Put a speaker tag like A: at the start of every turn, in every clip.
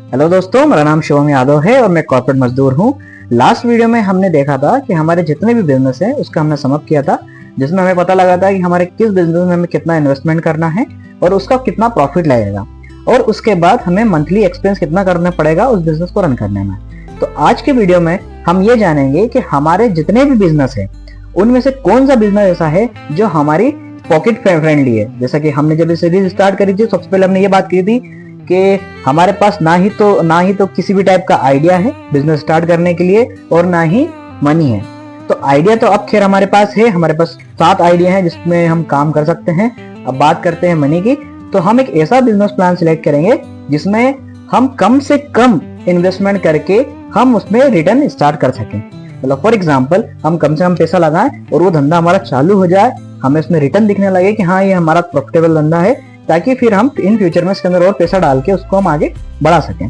A: Hello दोस्तों, मेरा नाम शिवम यादव है और मैं कॉर्पोरेट मजदूर हूँ। लास्ट वीडियो में हमने देखा था कि हमारे जितने भी बिजनेस हैं उसका हमने समअप किया था, जिसमें हमें पता लगा था कि हमारे किस बिजनेस में हमें कितना इन्वेस्टमेंट करना है और उसका कितना प्रॉफिट लगेगा, और उसके बाद हमें मंथली एक्सपेंस कितना करना पड़ेगा उस बिजनेस को रन करने में। तो आज के वीडियो में हम ये जानेंगे कि हमारे जितने भी बिजनेस है उनमें से कौन सा बिजनेस ऐसा है जो हमारी पॉकेट फ्रेंडली है। जैसा कि हमने जब सीरीज स्टार्ट करी थी, सबसे पहले हमने ये बात की थी कि हमारे पास ना ही तो किसी भी टाइप का आइडिया है बिजनेस स्टार्ट करने के लिए और ना ही मनी है। तो आइडिया तो अब खैर हमारे पास है, हमारे पास 7 आइडिया हैं जिसमें हम काम कर सकते हैं। अब बात करते हैं मनी की, तो हम एक ऐसा बिजनेस प्लान सिलेक्ट करेंगे जिसमें हम कम से कम इन्वेस्टमेंट करके हम उसमें रिटर्न स्टार्ट कर सकें। मतलब फॉर एग्जाम्पल, हम कम से कम पैसा लगाएं और वो धंधा हमारा चालू हो जाए, हमें उसमें रिटर्न दिखने लगे कि हाँ ये हमारा प्रॉफिटेबल धंधा है, ताकि फिर हम इन फ्यूचर में इसके अंदर और पैसा डाल के उसको हम आगे बढ़ा सकें।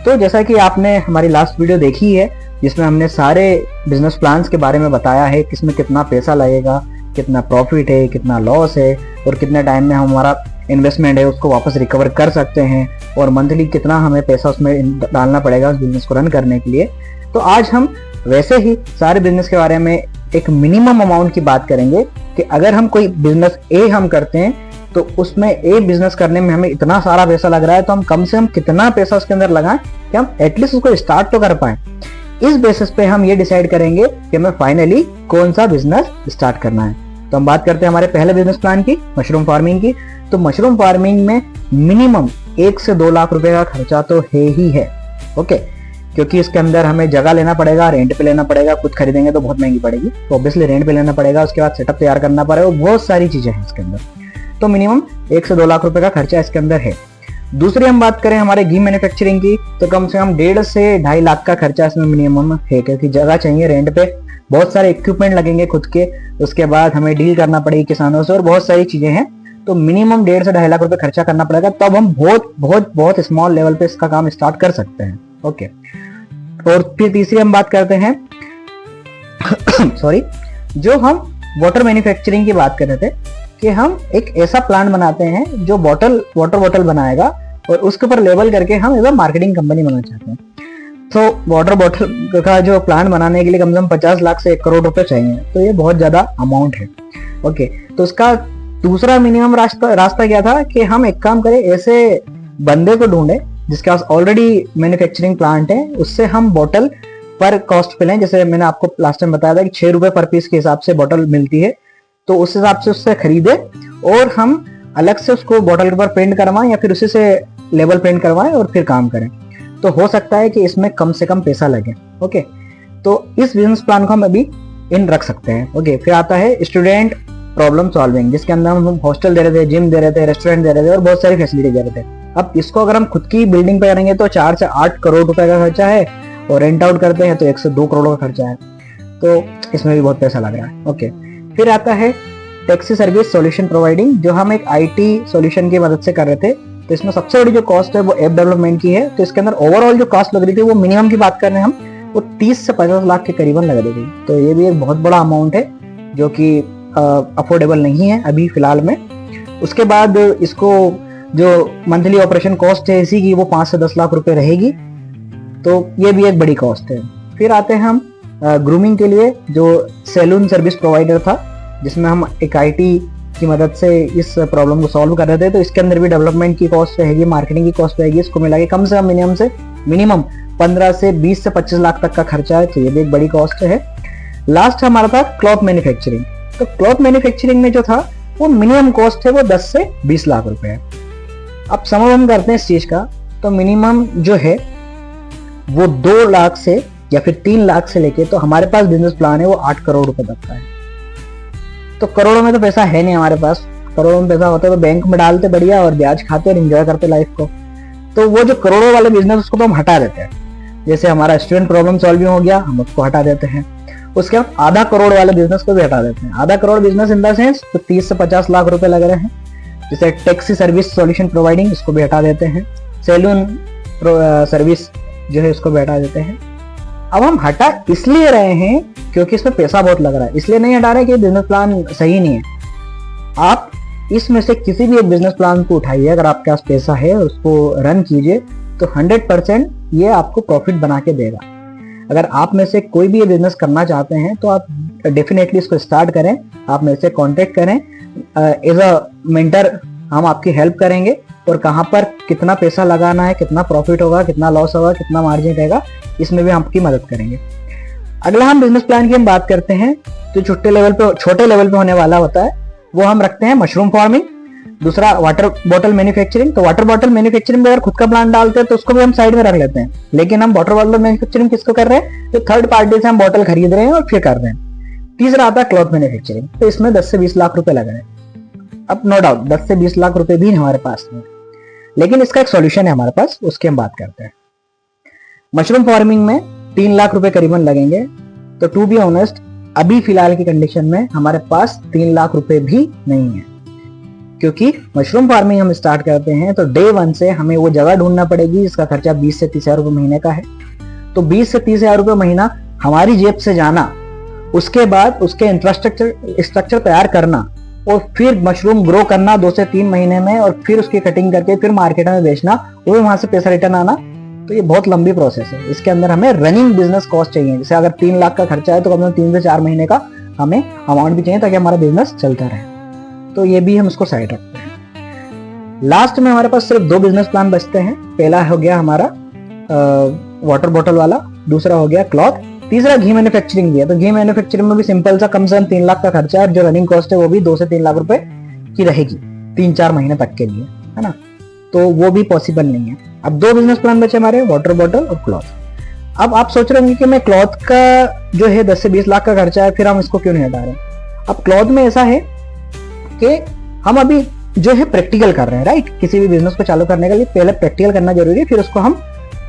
A: तो जैसा कि आपने हमारी लास्ट वीडियो देखी है जिसमें हमने सारे बिजनेस प्लान्स के बारे में बताया है, किसमें कितना पैसा लगेगा, कितना प्रॉफिट है, कितना लॉस है और कितने टाइम में हमारा इन्वेस्टमेंट है उसको वापस रिकवर कर सकते हैं, और मंथली कितना हमें पैसा उसमें डालना पड़ेगा उस बिजनेस को रन करने के लिए। तो आज हम वैसे ही सारे बिजनेस के बारे में एक मिनिमम अमाउंट की बात करेंगे कि अगर हम कोई बिजनेस ए हम करते हैं तो उसमें ए बिजनेस करने में हमें इतना सारा पैसा लग रहा है, तो हम कम से कम कितना पैसा उसके अंदर लगाएं कि हम एटलीस्ट उसको स्टार्ट तो कर पाए। इस बेसिस पे हम ये डिसाइड करेंगे कि हमें फाइनली कौन सा बिजनेस स्टार्ट करना है। तो हम बात करते हैं हमारे पहले बिजनेस प्लान की, मशरूम फार्मिंग की। तो मशरूम फार्मिंग में मिनिमम 1 से 2 लाख रुपए का खर्चा तो है ही है, ओके, क्योंकि इसके अंदर हमें जगह लेना पड़ेगा, रेंट पे लेना पड़ेगा, खुद खरीदेंगे तो बहुत महंगी पड़ेगी, तो ऑब्वियसली रेंट पे लेना पड़ेगा, उसके बाद सेटअप तैयार करना पड़ेगा, बहुत सारी चीजें हैं इसके अंदर। तो मिनिमम 1 से 2 लाख रुपए का खर्चा इसके अंदर है। दूसरी हम बात करें हमारे घी मैन्युफैक्चरिंग की, तो कम से कम 1.5 से 2.5 लाख का खर्चा इसमें मिनिमम है, क्योंकि जगह चाहिए, रेंट पे बहुत सारे इक्विपमेंट लगेंगे खुद के, उसके बाद हमें डील करना पड़ेगी किसानों से और बहुत सारी चीजें हैं। तो मिनिमम 1.5 से 2.5 लाख रुपए खर्चा करना पड़ेगा, तब हम बहुत बहुत बहुत स्मॉल लेवल पे इसका काम स्टार्ट कर सकते हैं, ओके। और फिर तीसरी हम बात करते हैं सॉरी, जो हम वाटर मैन्युफैक्चरिंग की बात कर रहे थे कि हम एक ऐसा प्लांट बनाते हैं जो वाटर बॉटल बनाएगा और उसके ऊपर लेबल करके हम एक मार्केटिंग कंपनी बनाना चाहते हैं। तो वाटर बॉटल का जो प्लांट बनाने के लिए कम से कम 50 लाख से 1 करोड़ रुपए चाहिए, तो ये बहुत ज्यादा अमाउंट है, ओके। तो उसका दूसरा मिनिमम रास्ता क्या था कि हम एक काम करें, ऐसे बंदे को ढूंढे जिसके पास ऑलरेडी मैन्युफैक्चरिंग प्लांट है, उससे हम बॉटल पर कॉस्ट पे लें। जैसे मैंने आपको लास्ट टाइम बताया था कि 6 रुपए पर पीस के हिसाब से बॉटल मिलती है, तो उस हिसाब से उससे खरीदे और हम अलग से उसको बॉटल के ऊपर प्रिंट करवाएं या फिर उसी से लेबल प्रिंट करवाएं और फिर काम करें। तो हो सकता है कि इसमें कम से कम पैसा लगे, ओके। तो इस बिजनेस प्लान को हम अभी इन रख सकते हैं, ओके। फिर आता है स्टूडेंट प्रॉब्लम सॉल्विंग, जिसके अंदर हम हॉस्टल दे रहे थे, जिम दे रहे थे, रेस्टोरेंट दे रहे थे और बहुत सारी फैसिलिटी दे रहे थे। अब इसको अगर हम खुद की बिल्डिंग पे करेंगे तो 4 से 8 करोड़ रुपए का खर्चा है, और रेंट आउट करते हैं तो 1 से 2 करोड़ का खर्चा है, तो इसमें भी बहुत पैसा लग रहा है, ओके। फिर आता है टैक्सी सर्विस सॉल्यूशन प्रोवाइडिंग, जो हम एक आईटी सॉल्यूशन की मदद से कर रहे थे। तो इसमें सबसे बड़ी जो कॉस्ट है वो ऐप डेवलपमेंट की है। तो इसके अंदर ओवरऑल जो कॉस्ट लग रही थी वो मिनिमम की बात कर रहे हैं हम, वो 30 से 50 लाख के करीबन लग रही थी। तो ये भी एक बहुत बड़ा अमाउंट है जो कि अफोर्डेबल नहीं है अभी फिलहाल में। उसके बाद इसको जो मंथली ऑपरेशन कॉस्ट है इसी की, वो 5 से 10 लाख रुपए रहेगी, तो ये भी एक बड़ी कॉस्ट है। फिर आते हैं हम ग्रूमिंग के लिए, जो सैलून सर्विस प्रोवाइडर था, जिसमें हम एक आईटी की मदद से इस प्रॉब्लम को सॉल्व कर रहे थे। तो इसके अंदर भी डेवलपमेंट की कॉस्ट रहेगी, मार्केटिंग की कॉस्ट रहेगी, इसको मिला के कम से कम मिनिमम 15 से 20 से 25 लाख तक का खर्चा है, तो ये भी एक बड़ी कॉस्ट है। लास्ट हमारा था क्लॉथ मैन्युफैक्चरिंग। तो क्लॉथ मैन्युफैक्चरिंग में जो था वो मिनिमम कॉस्ट है वो 10 से 20 लाख रुपए है। अब समझ हम करते हैं इस चीज का, तो मिनिमम जो है वो 2 लाख से या फिर 3 लाख से लेके, तो हमारे पास बिजनेस प्लान है वो 8 करोड़ रुपए तक का है। तो करोड़ों में तो पैसा है नहीं हमारे पास, करोड़ों में पैसा होता तो बैंक में डालते बढ़िया और ब्याज खाते और एंजॉय करते लाइफ को। तो वो जो करोड़ों वाले बिजनेस उसको तो हम हटा देते हैं। जैसे हमारा स्टूडेंट प्रॉब्लम सॉल्विंग हो गया, हम उसको हटा देते हैं। उसके बाद आधा करोड़ वाले बिजनेस को भी हटा देते हैं। आधा crore business in the sense तो 30 से 50 लाख रुपए लग रहे हैं। जैसे टैक्सी सर्विस सॉल्यूशन प्रोवाइडिंग, इसको भी हटा देते हैं। सैलून सर्विस जो है उसको भी हटा देते हैं। अब हम हटा इसलिए रहे हैं क्योंकि इसमें पैसा बहुत लग रहा है, इसलिए नहीं हटा रहे कि बिजनेस प्लान सही नहीं है। आप इसमें से किसी भी एक बिजनेस प्लान को उठाइए, अगर आपके पास पैसा है उसको रन कीजिए, तो 100% ये आपको प्रॉफिट बना के देगा। अगर आप में से कोई भी ये बिजनेस करना चाहते हैं तो आप डेफिनेटली इसको स्टार्ट करें, आप मेरे से कांटेक्ट करें। एज अ मेंटर हम आपकी हेल्प करेंगे और कहाँ पर कितना पैसा लगाना है, कितना प्रॉफिट होगा, कितना लॉस होगा, कितना मार्जिन रहेगा, इसमें भी हम आपकी मदद करेंगे। अगला हम बिजनेस प्लान की हम बात करते हैं तो छोटे लेवल पे होने वाला होता है, वो हम रखते हैं मशरूम फार्मिंग। दूसरा वाटर बॉटल मैन्युफैक्चरिंग। तो वाटर बॉटल मैन्युफैक्चरिंग में अगर खुद का प्लांट डालते हैं तो उसको भी हम साइड में रख लेते हैं, लेकिन हम वाटर बॉटल मैन्युफैक्चरिंग किसको कर रहे हैं, तो थर्ड पार्टी से हम बॉटल खरीद रहे हैं और फिर कर रहे हैं। तीसरा आता है क्लॉथ मैन्युफैक्चरिंग। तो इसमें 10 से 20 लाख रुपए लग रहे हैं। अब नो डाउट 10 से 20 लाख रुपए भी हमारे पास नहीं, लेकिन इसका एक सॉल्यूशन है हमारे पास, उसकी हम बात करते हैं। मशरूम फार्मिंग में 3 लाख रुपए करीबन लगेंगे। तो टू बी ऑनेस्ट अभी फिलहाल की कंडीशन में हमारे पास 3 लाख रुपए भी नहीं है, क्योंकि मशरूम फार्मिंग हम स्टार्ट करते हैं तो डे 1 से हमें वो जगह ढूंढना पड़ेगी जिसका खर्चा 20 से 30 हजार रुपए महीने का है। तो 20 से 30 हजार रुपए महीना हमारी जेब से जाना, उसके बाद उसके इंफ्रास्ट्रक्चर तैयार करना और फिर मशरूम ग्रो करना 2 से 3 महीने में, और फिर उसकी कटिंग करके फिर मार्केट में बेचना, वो भी वहां से पैसा रिटर्न आना, तो ये बहुत लंबी प्रोसेस है। इसके अंदर हमें रनिंग बिजनेस कॉस्ट चाहिए। जैसे अगर 3 लाख का खर्चा है तो कम से कम 3 से 4 महीने का हमें अमाउंट भी चाहिए ताकि हमारा बिजनेस चलता रहे। तो ये भी हम उसको साइड रखते हैं। लास्ट में हमारे पास सिर्फ 2 बिजनेस प्लान बचते हैं। पहला हो गया हमारा वाटर बॉटल वाला, दूसरा हो गया क्लॉथ, तीसरा घी मैन्युफैक्चरिंग भी है। तो घी मैन्युफैक्चरिंग में भी सिंपल सा कम से कम 3 लाख का खर्चा है, और जो रनिंग कॉस्ट है वो भी 2 से 3 लाख रुपए की रहेगी 3-4 महीने तक के लिए, है ना। तो वो भी पॉसिबल नहीं है। अब 2 बिजनेस प्लान बचे हमारे, वाटर बॉटल और क्लॉथ। अब आप सोच रहे होंगे कि मैं क्लॉथ का जो है 10 से 20 लाख का खर्चा है, फिर हम इसको क्यों नहीं हटा रहे। अब क्लॉथ में ऐसा है कि हम अभी जो है प्रैक्टिकल कर रहे हैं, राइट। किसी भी बिजनेस को चालू करने के लिए पहले प्रैक्टिकल करना जरूरी है, फिर उसको हम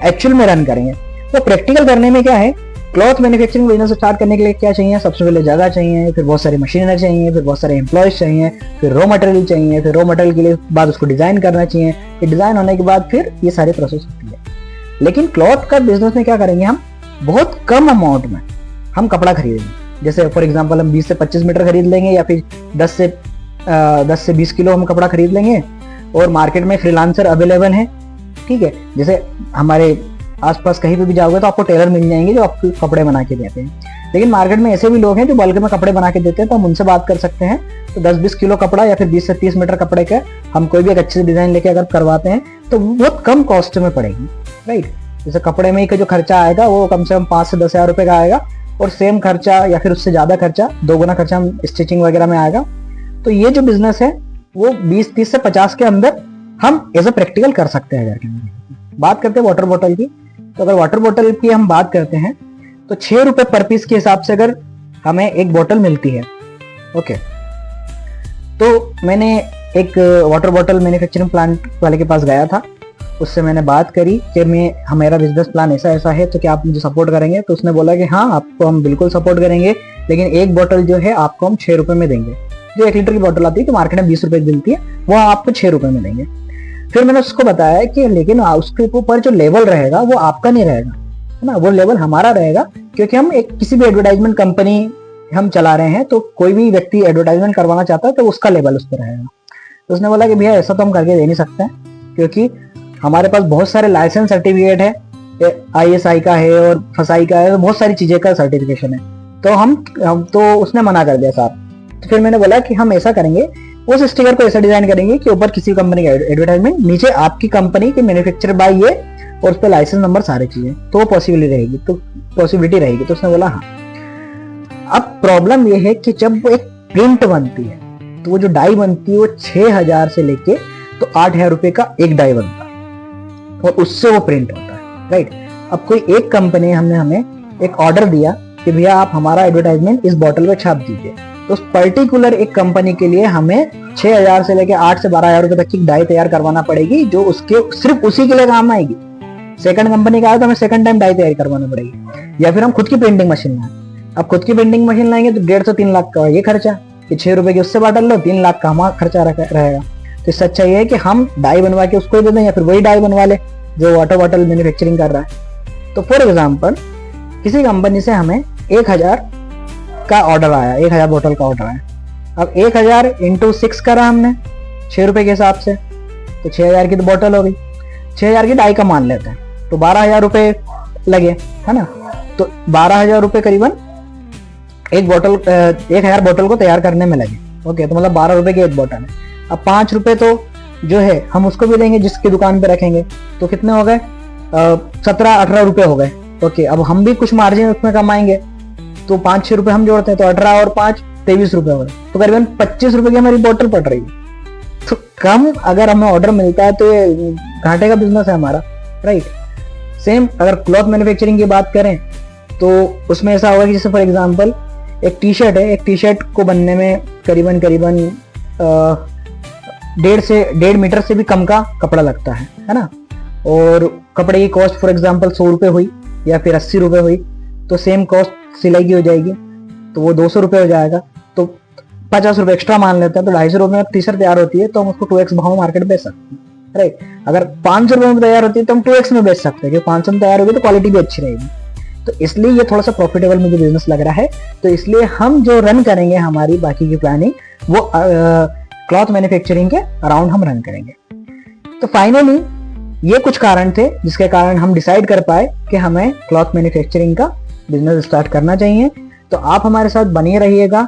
A: एक्चुअल में रन करेंगे। तो प्रैक्टिकल करने में क्या है, क्लॉथ मैन्युफैक्चरिंग बिजनेस स्टार्ट करने के लिए क्या चाहिए, सबसे पहले जगह चाहिए, फिर बहुत सारी मशीनरी चाहिए, फिर बहुत सारे एम्प्लॉयज चाहिए, फिर रॉ मटेरियल चाहिए, फिर रॉ मटेरियल के लिए बाद उसको डिजाइन करना चाहिए, फिर डिजाइन होने के बाद फिर ये सारी प्रोसेस होती है। लेकिन क्लॉथ का बिजनेस में क्या करेंगे, हम बहुत कम अमाउंट में हम कपड़ा खरीदेंगे। जैसे फॉर एग्जाम्पल हम 20 से 25 मीटर खरीद लेंगे, या फिर 10 से 20 किलो हम कपड़ा खरीद लेंगे, और मार्केट में फ्रीलांसर अवेलेबल है, ठीक है। जैसे हमारे आसपास कहीं पे भी जाओगे तो आपको टेलर मिल जाएंगे जो आपको कपड़े बना के देते हैं। लेकिन मार्केट में ऐसे भी लोग हैं जो बल्क में कपड़े बना के देते हैं, तो हम उनसे बात कर सकते हैं। तो 10-20 किलो कपड़ा या फिर 20 से 30 मीटर कपड़े का हम कोई भी एक अच्छे से डिजाइन लेके अगर करवाते हैं तो बहुत कम कॉस्ट में पड़ेगी, राइट। जैसे कपड़े में का जो खर्चा आएगा वो कम से कम 5 से 10 हजार रुपए का आएगा, और सेम खर्चा या फिर उससे ज्यादा खर्चा, 2 गुना खर्चा हम स्टिचिंग वगैरह में आएगा। तो ये जो बिजनेस है वो 20, 30 से 50 के अंदर हम एज अ प्रैक्टिकल कर सकते हैं। बात करते हैं वाटर बॉटल की। तो अगर वाटर बॉटल की हम बात करते हैं तो 6 रुपए पर पीस के हिसाब से अगर हमें एक बोतल मिलती है, ओके। तो मैंने एक वाटर बॉटल मैन्युफैक्चरिंग प्लांट वाले के पास गया था, उससे मैंने बात करी कि हमारा बिजनेस प्लान ऐसा ऐसा है, तो क्या आप मुझे सपोर्ट करेंगे। तो उसने बोला कि हाँ, आपको हम बिल्कुल सपोर्ट करेंगे, लेकिन एक बोतल जो है आपको हम 6 रुपए में देंगे। जो 1 लीटर की बोतल आती है तो मार्केट में 20 रुपए की मिलती है, वो आपको 6 रुपए में देंगे। फिर मैंने उसको बताया कि लेकिन उसके ऊपर जो लेवल रहेगा वो आपका नहीं रहेगा, है ना, वो लेवल हमारा रहेगा, क्योंकि हम एक किसी भी एडवर्टाइजमेंट कंपनी हम चला रहे हैं, तो कोई भी व्यक्ति एडवर्टाइजमेंट करवाना चाहता है तो उसका लेवल उस पर रहेगा। तो उसने बोला कि भैया ऐसा तो हम करके दे नहीं सकते हैं, क्योंकि हमारे पास बहुत सारे लाइसेंस सर्टिफिकेट है, ISI का है और FSSAI का है, तो बहुत सारी चीजें का सर्टिफिकेशन है। तो हम तो उसने मना कर दिया साहब। तो फिर मैंने बोला कि हम ऐसा करेंगे, उस स्टिकर को ऐसा डिजाइन करेंगे कि ऊपर किसी कंपनी का एडवर्टाइजमेंट, नीचे आपकी कंपनी के मैन्युफैक्चर बाय ये, और उस पर लाइसेंस नंबर सारी चीजें, तो पॉसिबिलिटी रहेगी। तो उसने बोला हाँ। अब प्रॉब्लम ये है कि जब वो एक प्रिंट बनती है तो वो जो डाई बनती है वो 6000 से लेके तो 8000 रुपए का एक डाई बनता है, और उससे वो प्रिंट होता है, राइट। अब कोई एक कंपनी हमें एक ऑर्डर दिया कि भैया आप हमारा एडवर्टाइजमेंट इस बॉटल पे छाप दीजिए, तो उस पर्टिकुलर एक कंपनी के लिए हमें 6000 से लेके 8 से 12 हजार रुपए तक की डाई तैयार करवाना पड़ेगी, जो उसके सिर्फ उसी के लिए काम आएगी। सेकंड कंपनी का आया तो हमें सेकंड टाइम डाई तैयार करवाना पड़ेगी, या फिर हम खुद की प्रिंटिंग मशीन लाएं। अब खुद की प्रिंटिंग मशीन लाएंगे तो 1.5 से 3 लाख का ये खर्चा, कि 6 रुपए की उससे बाटल लो, 3 लाख का हमारा खर्चा रहेगा। तो इससे अच्छा ये है कि हम डाई बनवा के उसको दे दें, या फिर वही डाई बनवा ले जो वाटर बॉटल मैन्युफैक्चरिंग कर रहा है। तो फॉर एग्जाम्पल किसी कंपनी से हमें 1000 का ऑर्डर आया, 1000 बोतल का ऑर्डर आया। अब 1000 × 6 करा हमने 6 रुपए के हिसाब से, तो 6000 की तो बोतल हो गई। 6,000 की डाई का मान लेते हैं, तो 12,000 रुपए लगे, है ना। तो 12,000 रुपए करीबन एक बोतल 1,000 बोतल को तैयार करने में लगे। ओके, तो मतलब 12 रुपए की एक बोतल है। अब 5 रुपए तो जो है हम उसको भी देंगे जिसकी दुकान पे रखेंगे, तो कितने हो गए, 17-18 रुपए हो गए। ओके, अब हम भी कुछ मार्जिन उसमें कमाएंगे, तो 5-6 रुपए हम जोड़ते हैं, तो 18 और 5 23 रुपए हो गए, तो करीबन 25 रुपए की हमारी बोतल पड़ रही है। तो कम अगर हमें ऑर्डर मिलता है तो ये घाटे का बिजनेस है हमारा, राइट। सेम अगर क्लॉथ मैन्युफैक्चरिंग की बात करें तो उसमें ऐसा होगा कि जैसे फॉर एग्जांपल एक टी शर्ट है, एक टी शर्ट को बनने में करीबन 1.5 मीटर से भी कम का कपड़ा लगता है ना। और कपड़े की कॉस्ट फॉर एग्जांपल 100 रुपए हुई या फिर 80 रुपए हुई, तो सेम कॉस्ट सिलाई की हो जाएगी, तो वो 200 रुपए हो जाएगा। तो 50 रुपए एक्स्ट्रा मान लेते हैं, तो 250 रुपए में टी शर्ट तैयार होती है, तो हम उसको 2x भाव मार्केट में बेच सकते हैं, राइट। अगर 500 रुपए में तैयार होती है तो हम 2x में बेच सकते हैं, क्योंकि 500 में तैयार होगी तो क्वालिटी भी अच्छी रहेगी। तो इसलिए ये थोड़ा सा प्रॉफिटेबल मुझे बिजनेस लग रहा है। तो इसलिए हम जो रन करेंगे हमारी बाकी की प्लानिंग वो क्लॉथ मैन्युफैक्चरिंग के अराउंड हम रन करेंगे। तो फाइनली ये कुछ कारण थे जिसके कारण हम डिसाइड कर पाए कि हमें क्लॉथ मैन्युफैक्चरिंग का बिजनेस स्टार्ट करना चाहिए। तो आप हमारे साथ बने रहिएगा,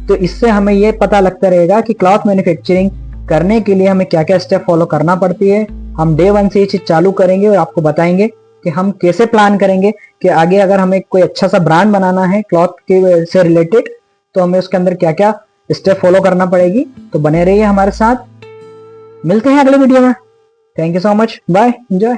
A: तो इससे हमें ये पता लगता रहेगा कि क्लॉथ मैन्युफैक्चरिंग करने के लिए हमें क्या क्या स्टेप फॉलो करना पड़ती है। हम डे 1 से ये चीज चालू करेंगे और आपको बताएंगे कि हम कैसे प्लान करेंगे कि आगे अगर हमें कोई अच्छा सा ब्रांड बनाना है क्लॉथ के से रिलेटेड, तो हमें उसके अंदर क्या क्या स्टेप फॉलो करना पड़ेगी। तो बने रहिए हमारे साथ, मिलते हैं अगले वीडियो में। Thank you so much, bye, enjoy.